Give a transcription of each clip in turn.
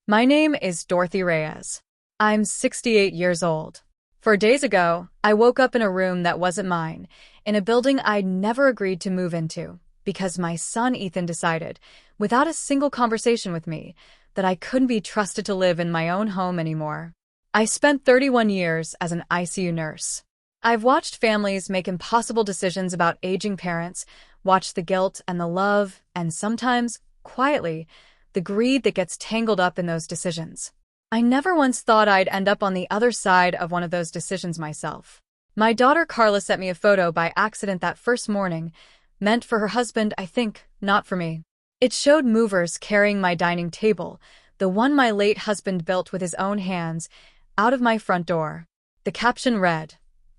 My name is Dorothy Reyes. I'm 68 years old. 4 days ago, I woke up in a room that wasn't mine, in a building I'd never agreed to move into, because my son Ethan decided, without a single conversation with me, that I couldn't be trusted to live in my own home anymore. I spent 31 years as an ICU nurse. I've watched families make impossible decisions about aging parents, watched the guilt and the love, and sometimes, quietly, the greed that gets tangled up in those decisions. I never once thought I'd end up on the other side of one of those decisions myself. My daughter Carla sent me a photo by accident that first morning, meant for her husband, I think, not for me. It showed movers carrying my dining table, the one my late husband built with his own hands, out of my front door. The caption read,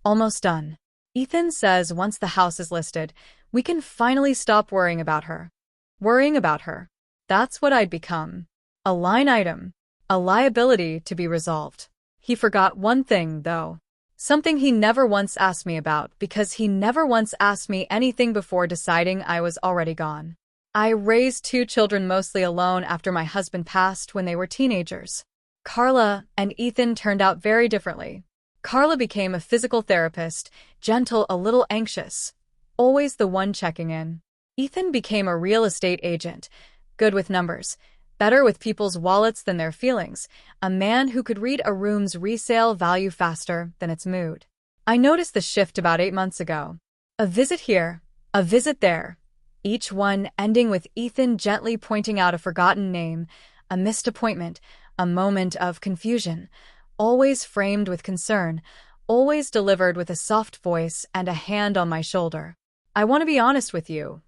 "Almost done. Ethan says once the house is listed, we can finally stop worrying about her." Worrying about her. That's what I'd become. A line item. A liability to be resolved. He forgot one thing, though. Something he never once asked me about, because he never once asked me anything before deciding I was already gone. I raised 2 children mostly alone after my husband passed when they were teenagers. Carla and Ethan turned out very differently. Carla became a physical therapist, gentle, a little anxious, always the one checking in. Ethan became a real estate agent, good with numbers, better with people's wallets than their feelings, a man who could read a room's resale value faster than its mood. I noticed the shift about 8 months ago. A visit here, a visit there, each one ending with Ethan gently pointing out a forgotten name, a missed appointment, a moment of confusion, always framed with concern, always delivered with a soft voice and a hand on my shoulder. I want to be honest with you.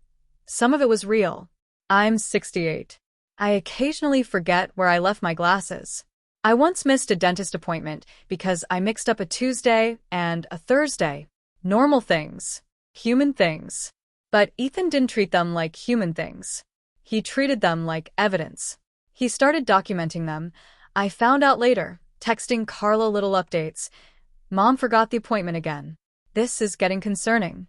Some of it was real. I'm 68. I occasionally forget where I left my glasses. I once missed a dentist appointment because I mixed up a Tuesday and a Thursday. Normal things. Human things. But Ethan didn't treat them like human things. He treated them like evidence. He started documenting them. I found out later, texting Carla little updates. Mom forgot the appointment again. This is getting concerning.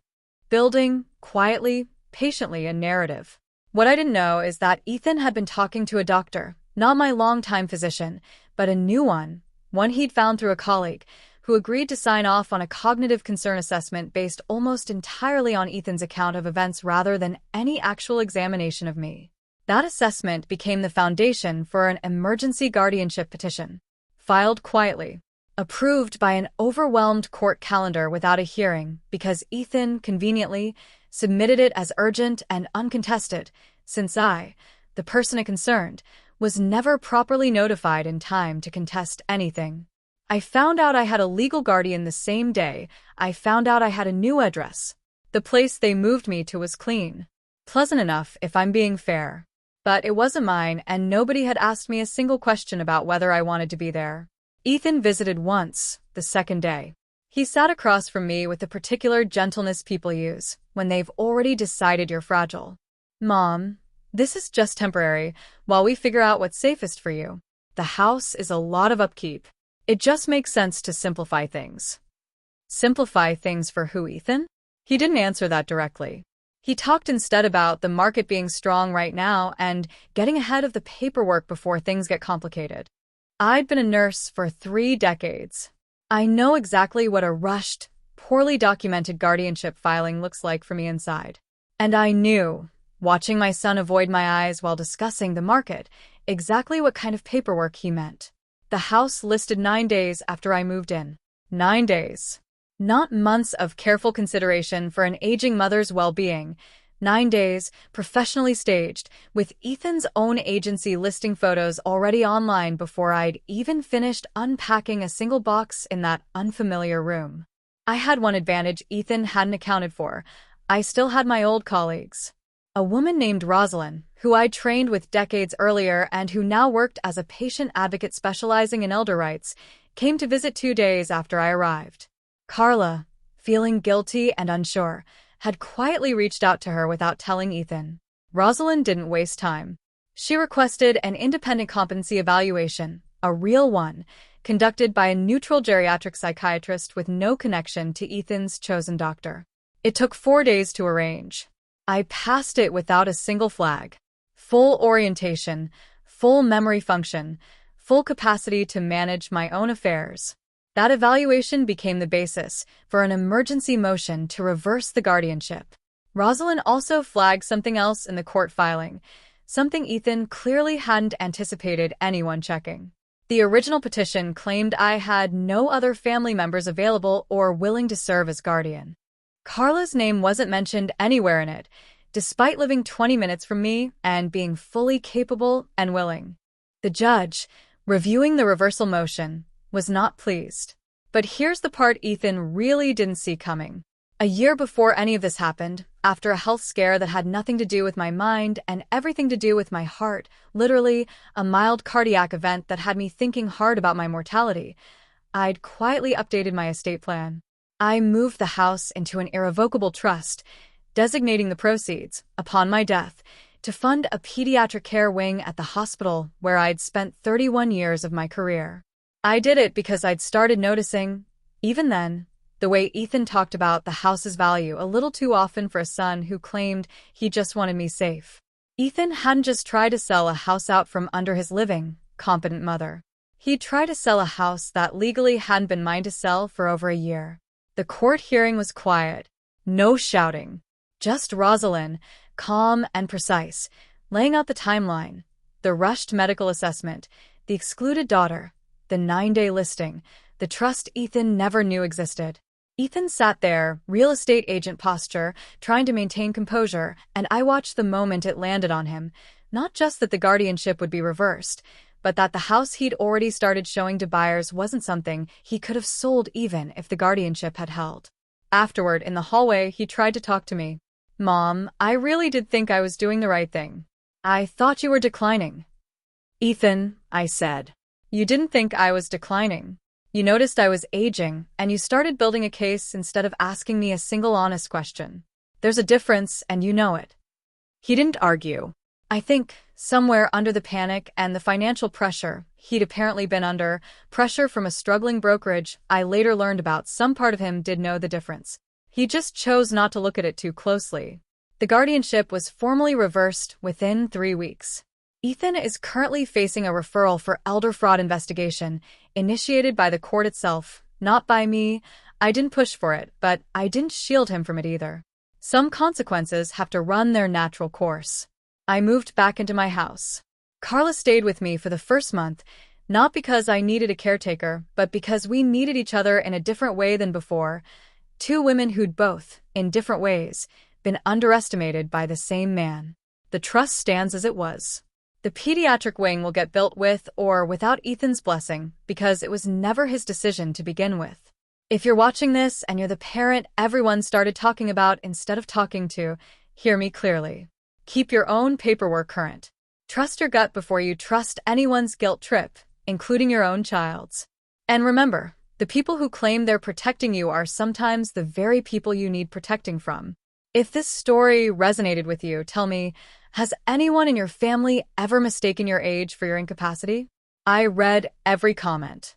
Building, quietly, patiently, a narrative. What I didn't know is that Ethan had been talking to a doctor, not my longtime physician, but a new one he'd found through a colleague, who agreed to sign off on a cognitive concern assessment based almost entirely on Ethan's account of events rather than any actual examination of me. That assessment became the foundation for an emergency guardianship petition, filed quietly, approved by an overwhelmed court calendar without a hearing because Ethan, conveniently, submitted it as urgent and uncontested, since I, the person it concerned, was never properly notified in time to contest anything. I found out I had a legal guardian the same day I found out I had a new address. The place they moved me to was clean. Pleasant enough, if I'm being fair. But it wasn't mine, and nobody had asked me a single question about whether I wanted to be there. Ethan visited once, the second day. He sat across from me with the particular gentleness people use when they've already decided you're fragile. "Mom, this is just temporary, while we figure out what's safest for you. The house is a lot of upkeep. It just makes sense to simplify things." Simplify things for who, Ethan? He didn't answer that directly. He talked instead about the market being strong right now and getting ahead of the paperwork before things get complicated. I'd been a nurse for 3 decades. I know exactly what a rushed, poorly documented guardianship filing looks like for me inside. And I knew, watching my son avoid my eyes while discussing the market, exactly what kind of paperwork he meant. The house listed 9 days after I moved in. 9 days. Not months of careful consideration for an aging mother's well-being. 9 days, professionally staged, with Ethan's own agency listing photos already online before I'd even finished unpacking a single box in that unfamiliar room. I had one advantage Ethan hadn't accounted for. I still had my old colleagues. A woman named Rosalind, who I'd trained with decades earlier and who now worked as a patient advocate specializing in elder rights, came to visit 2 days after I arrived. Carla, feeling guilty and unsure, had quietly reached out to her without telling Ethan. Rosalind didn't waste time. She requested an independent competency evaluation, a real one, conducted by a neutral geriatric psychiatrist with no connection to Ethan's chosen doctor. It took 4 days to arrange. I passed it without a single flag. Full orientation, full memory function, full capacity to manage my own affairs. That evaluation became the basis for an emergency motion to reverse the guardianship. Rosalind also flagged something else in the court filing, something Ethan clearly hadn't anticipated anyone checking. The original petition claimed I had no other family members available or willing to serve as guardian. Carla's name wasn't mentioned anywhere in it, despite living 20 minutes from me and being fully capable and willing. The judge, reviewing the reversal motion, was not pleased. But here's the part Ethan really didn't see coming. A year before any of this happened, after a health scare that had nothing to do with my mind and everything to do with my heart, literally a mild cardiac event that had me thinking hard about my mortality, I'd quietly updated my estate plan. I moved the house into an irrevocable trust, designating the proceeds, upon my death, to fund a pediatric care wing at the hospital where I'd spent 31 years of my career. I did it because I'd started noticing, even then, the way Ethan talked about the house's value a little too often for a son who claimed he just wanted me safe. Ethan hadn't just tried to sell a house out from under his living, competent mother. He'd tried to sell a house that legally hadn't been mine to sell for over a year. The court hearing was quiet. No shouting. Just Rosalind, calm and precise, laying out the timeline, the rushed medical assessment, the excluded daughter, the 9-day listing, the trust Ethan never knew existed. Ethan sat there, real estate agent posture, trying to maintain composure, and I watched the moment it landed on him, not just that the guardianship would be reversed, but that the house he'd already started showing to buyers wasn't something he could have sold even if the guardianship had held. Afterward, in the hallway, he tried to talk to me. "Mom, I really did think I was doing the right thing. I thought you were declining." "Ethan," I said, "you didn't think I was declining. You noticed I was aging, and you started building a case instead of asking me a single honest question. There's a difference, and you know it." He didn't argue. I think, somewhere under the panic and the financial pressure he'd apparently been under, pressure from a struggling brokerage I later learned about, some part of him did know the difference. He just chose not to look at it too closely. The guardianship was formally reversed within 3 weeks. Ethan is currently facing a referral for elder fraud investigation, initiated by the court itself, not by me. I didn't push for it, but I didn't shield him from it either. Some consequences have to run their natural course. I moved back into my house. Carla stayed with me for the first month, not because I needed a caretaker, but because we needed each other in a different way than before. Two women who'd both, in different ways, been underestimated by the same man. The trust stands as it was. The pediatric wing will get built with or without Ethan's blessing because it was never his decision to begin with. If you're watching this and you're the parent everyone started talking about instead of talking to, hear me clearly. Keep your own paperwork current. Trust your gut before you trust anyone's guilt trip, including your own child's. And remember, the people who claim they're protecting you are sometimes the very people you need protecting from. If this story resonated with you, tell me, has anyone in your family ever mistaken your age for your incapacity? I read every comment.